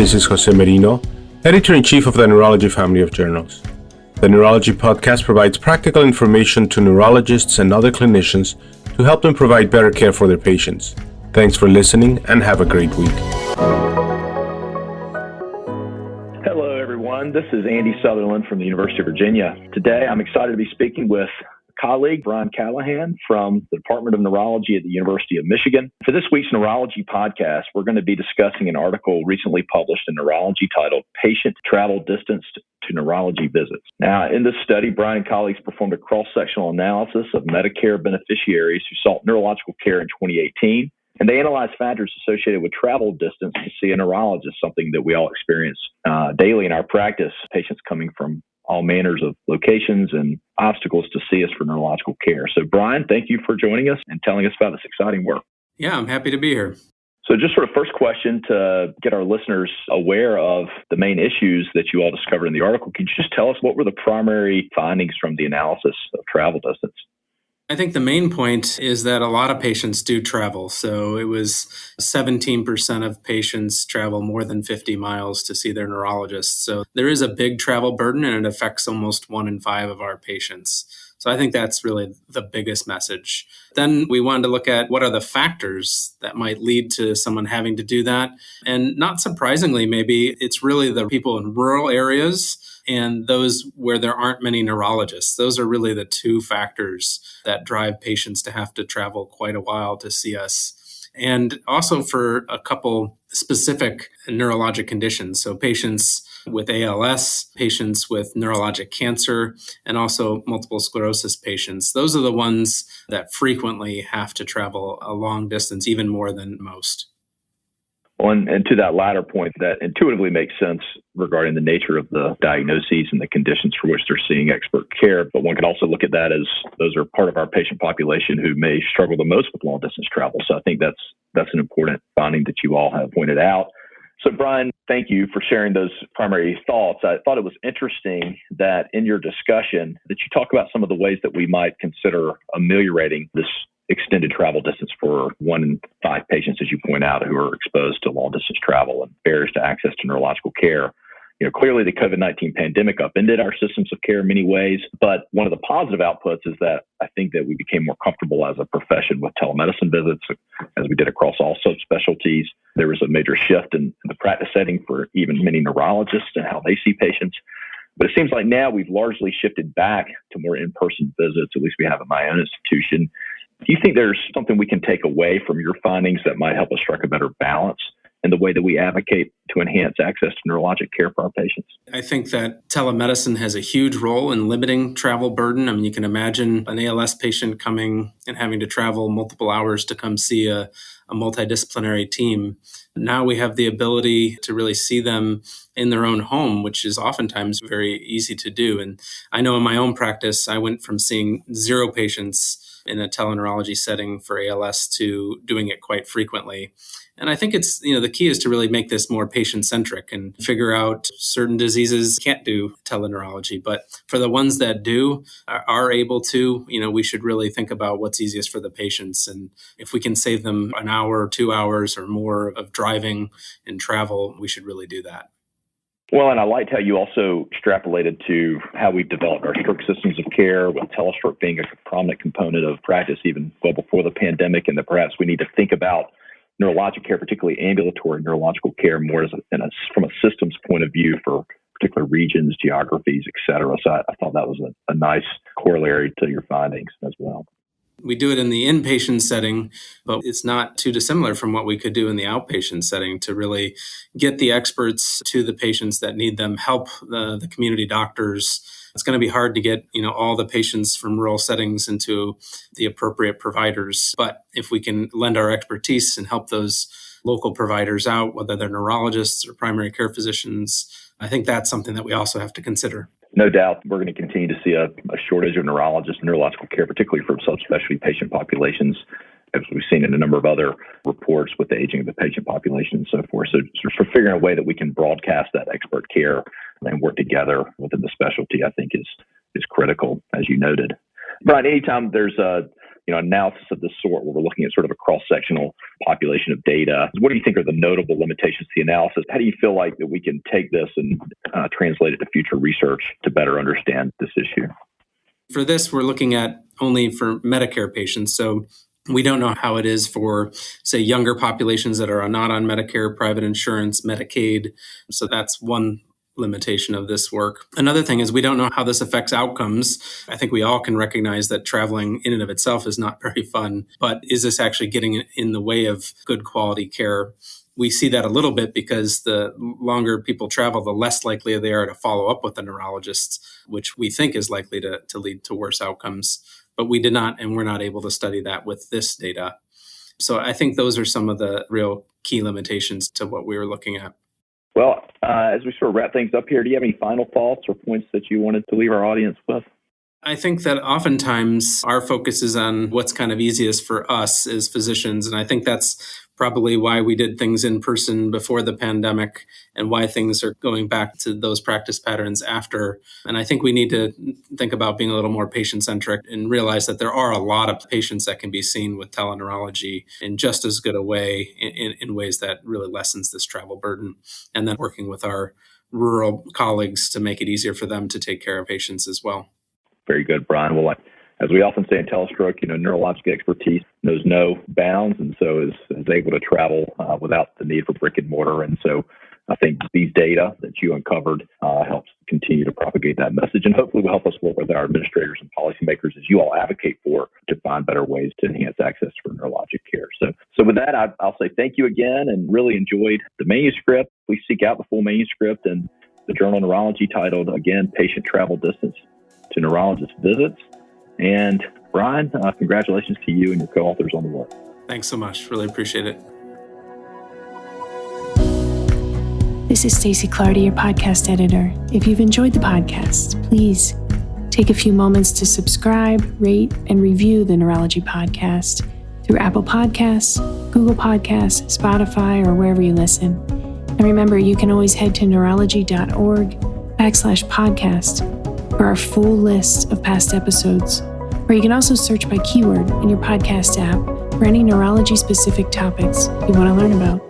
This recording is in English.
This is Jose Merino, Editor-in-Chief of the Neurology family of journals. The Neurology podcast provides practical information to neurologists and other clinicians to help them provide better care for their patients. Thanks for listening and have a great week. Hello, everyone. This is Andy Southerland from the University of Virginia. Today, I'm excited to be speaking with colleague Brian Callaghan from the Department of Neurology at the University of Michigan. For this week's Neurology podcast, we're going to be discussing an article recently published in Neurology titled Patient Travel Distance to Neurology Visits. Now, in this study, Brian and colleagues performed a cross-sectional analysis of Medicare beneficiaries who sought neurological care in 2018, and they analyzed factors associated with travel distance to see a neurologist, something that we all experience daily in our practice, patients coming from all manners of locations and obstacles to see us for neurological care. So, Brian, thank you for joining us and telling us about this exciting work. Yeah, I'm happy to be here. So just sort of first question to get our listeners aware of the main issues that you all discovered in the article. Can you just tell us what were the primary findings from the analysis of travel distance? I think the main point is that a lot of patients do travel. So it was 17% of patients travel more than 50 miles to see their neurologist. So there is a big travel burden and it affects almost 1 in 5 of our patients. So I think that's really the biggest message. Then we wanted to look at what are the factors that might lead to someone having to do that. And not surprisingly, maybe it's really the people in rural areas and those where there aren't many neurologists. Those are really the two factors that drive patients to have to travel quite a while to see us. And also for a couple specific neurologic conditions. So patients with ALS, patients with neurologic cancer, and also multiple sclerosis patients. Those are the ones that frequently have to travel a long distance, even more than most. Well, and to that latter point, that intuitively makes sense regarding the nature of the diagnoses and the conditions for which they're seeing expert care. But one can also look at that as those are part of our patient population who may struggle the most with long distance travel. So I think that's an important finding that you all have pointed out. So Brian, thank you for sharing those primary thoughts. I thought it was interesting that in your discussion that you talk about some of the ways that we might consider ameliorating this extended travel distance for 1 in 5 patients, as you point out, who are exposed to long distance travel and barriers to access to neurological care. You know, clearly the COVID-19 pandemic upended our systems of care in many ways, but one of the positive outputs is that I think that we became more comfortable as a profession with telemedicine visits, as we did across all subspecialties. There was a major shift in the practice setting for even many neurologists and how they see patients. But it seems like now we've largely shifted back to more in-person visits, at least we have at my own institution. Do you think there's something we can take away from your findings that might help us strike a better balance in the way that we advocate to enhance access to neurologic care for our patients? I think that telemedicine has a huge role in limiting travel burden. I mean, you can imagine an ALS patient coming and having to travel multiple hours to come see a multidisciplinary team. Now we have the ability to really see them in their own home, which is oftentimes very easy to do. And I know in my own practice, I went from seeing 0 patients in a teleneurology setting for ALS to doing it quite frequently. And I think it's, the key is to really make this more patient-centric and figure out certain diseases can't do teleneurology. But for the ones that do, are able to, we should really think about what's easiest for the patients. And if we can save them an hour, 2 hours or more of driving and travel, we should really do that. Well, and I liked how you also extrapolated to how we've developed our stroke systems of care, with telestroke being a prominent component of practice even well before the pandemic, and that perhaps we need to think about neurologic care, particularly ambulatory neurological care, more from a systems point of view for particular regions, geographies, et cetera. So I thought that was a nice corollary to your findings as well. We do it in the inpatient setting, but it's not too dissimilar from what we could do in the outpatient setting to really get the experts to the patients that need them, help the community doctors. It's going to be hard to get, all the patients from rural settings into the appropriate providers. But if we can lend our expertise and help those local providers out, whether they're neurologists or primary care physicians, I think that's something that we also have to consider. No doubt we're going to continue to see a shortage of neurologists and neurological care, particularly for subspecialty patient populations, as we've seen in a number of other reports with the aging of the patient population and so forth. So figuring a way that we can broadcast that expert care and work together within the specialty, I think is critical, as you noted. Brian, anytime there's a analysis of this sort where we're looking at sort of a cross-sectional population of data. What do you think are the notable limitations to the analysis? How do you feel like that we can take this and translate it to future research to better understand this issue? For this, we're looking at only for Medicare patients. So we don't know how it is for, say, younger populations that are not on Medicare, private insurance, Medicaid. So that's one limitation of this work. Another thing is we don't know how this affects outcomes. I think we all can recognize that traveling in and of itself is not very fun, but is this actually getting in the way of good quality care? We see that a little bit because the longer people travel, the less likely they are to follow up with a neurologist, which we think is likely to lead to worse outcomes. But we did not, and we're not able to study that with this data. So I think those are some of the real key limitations to what we were looking at. Well, as we sort of wrap things up here, do you have any final thoughts or points that you wanted to leave our audience with? I think that oftentimes our focus is on what's kind of easiest for us as physicians. And I think that's probably why we did things in person before the pandemic and why things are going back to those practice patterns after. And I think we need to think about being a little more patient-centric and realize that there are a lot of patients that can be seen with teleneurology in just as good a way, in ways that really lessens this travel burden. And then working with our rural colleagues to make it easier for them to take care of patients as well. Very good, Brian. Well, as we often say in telestroke, neurologic expertise knows no bounds, and so is able to travel without the need for brick and mortar. And so I think these data that you uncovered helps continue to propagate that message, and hopefully will help us work with our administrators and policymakers as you all advocate for to find better ways to enhance access for neurologic care. So with that, I'll say thank you again, and really enjoyed the manuscript. Please seek out the full manuscript and the Journal of Neurology titled, again, Patient Travel Distance to Neurologist Visits. And Brian, congratulations to you and your co-authors on the work. Thanks so much. Really appreciate it. This is Stacey Clardy, your podcast editor. If you've enjoyed the podcast, please take a few moments to subscribe, rate, and review the Neurology podcast through Apple Podcasts, Google Podcasts, Spotify, or wherever you listen. And remember, you can always head to neurology.org/podcast for our full list of past episodes. Or you can also search by keyword in your podcast app for any neurology-specific topics you want to learn about.